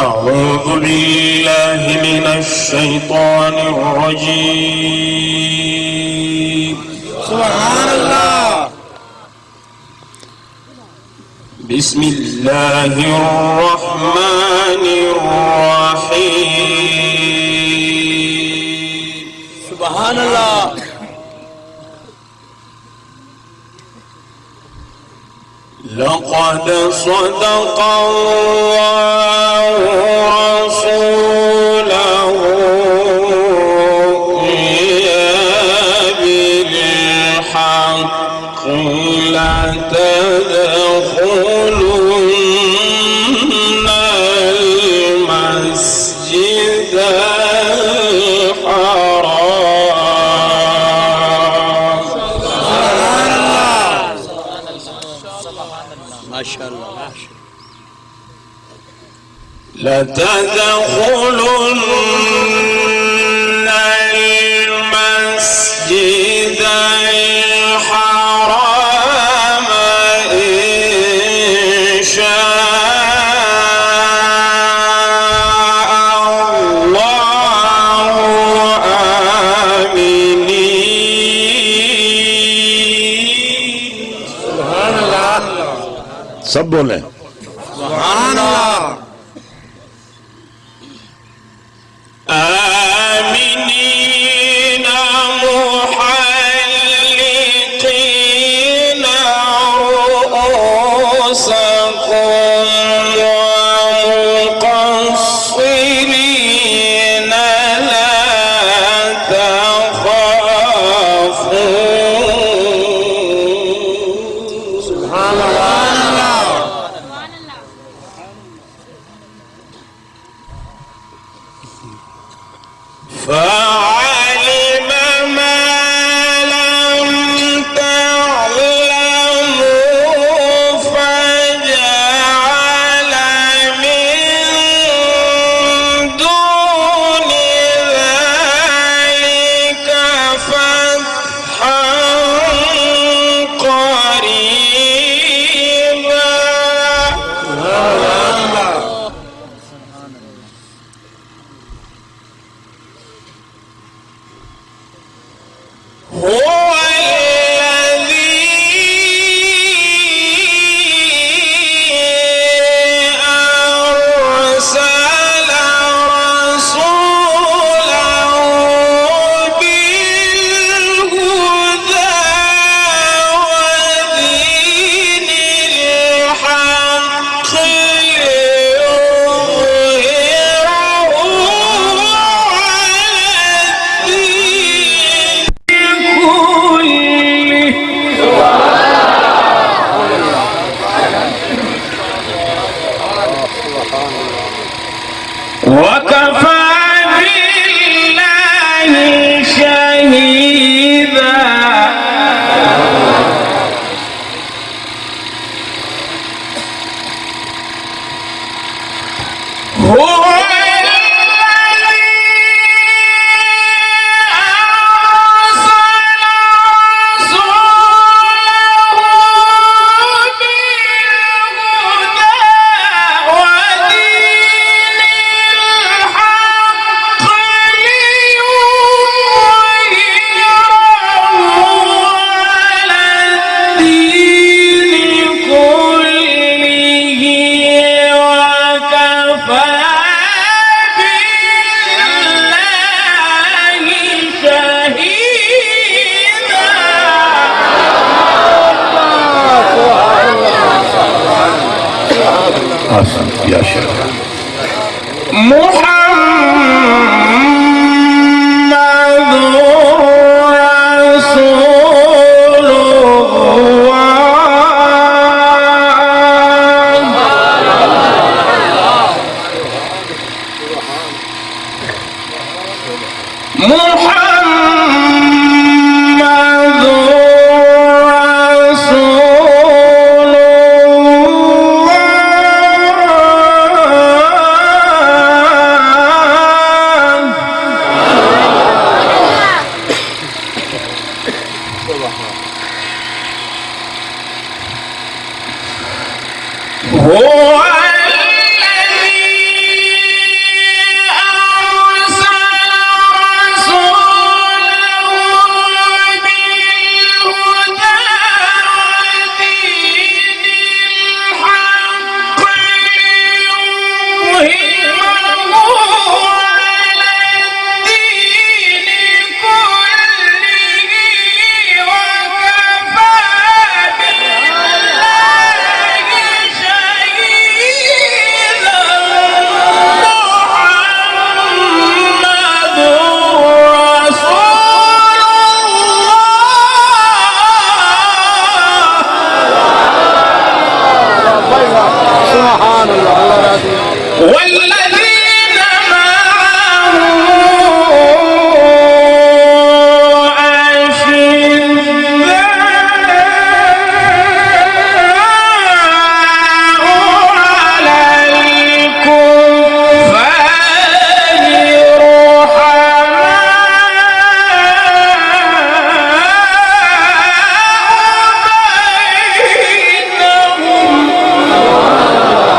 أعوذ بالله من الشيطان الرجيم. سبحان الله. بسم الله الرحمن الرحيم. سبحان الله. لقد صدق الله رسوله بالحق لتدخلن المسجد الحرام. ما شاء الله. لتدخلن المسجد الحرام إن شاء الله آمنين. سبحان الله. सब बोले سبحان الله. آمنين محلقين رؤوسكم ومقصرين لا تخافون. سبحان الله. فعلم ما لم تعلموا فجعل من دون ذلك فتحا قريبا. هو الذي أرسل رسوله بالهدى ودين الحق ليظهره على الدين وكفى بالله شهيدا. هو يا شيخ محمد رسول الله. محمد رسول هو الذي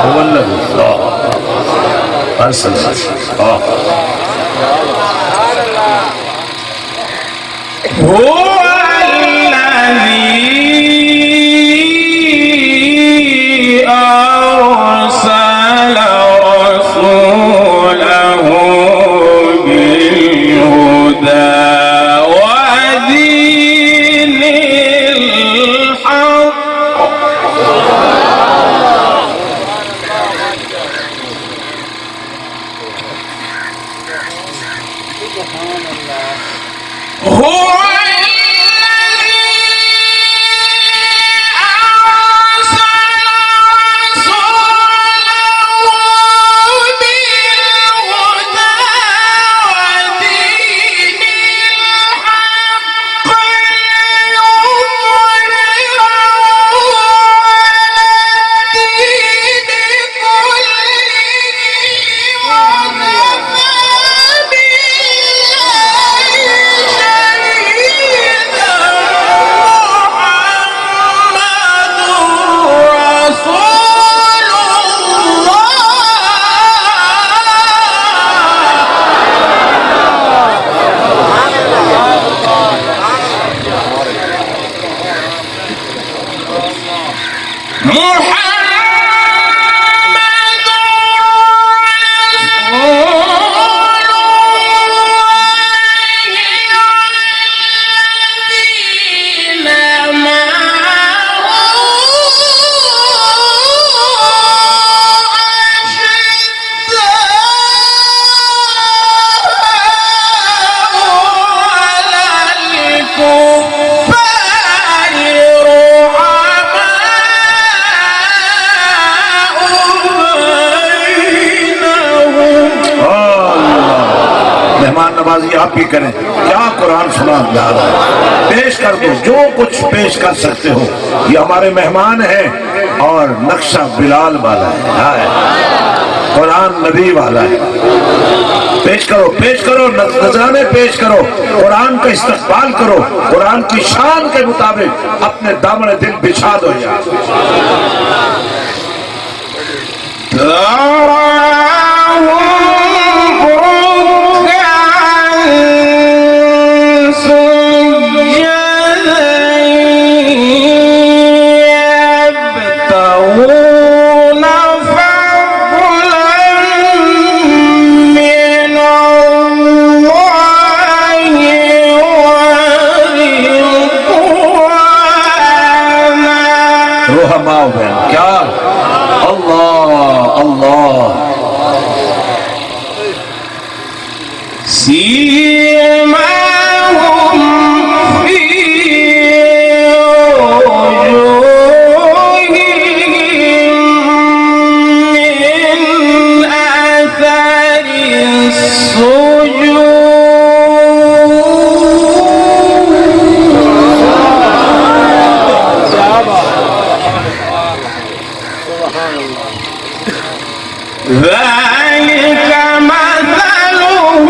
هو الذي أرسل رسوله بالهدى ودين الحق هو नमाजी आप ही करें। क्या कुरान सुना जा रहा है, पेश कर दो जो कुछ पेश कर सकते हो। ये हमारे मेहमान हैं और नक्शा बिलाल वाला है, कुरान नबी वाला है। पेश करो, पेश करो, नजराने पेश करो, कुरान का इस्तकबाल करो, कुरान की शान के मुताबिक अपने दामन दिल बिछा दो यार। क्या अल्लाह अल्लाह सीमाहुम फी वजूहिहिम मिन अथरि सुजूद ذلك مثلهم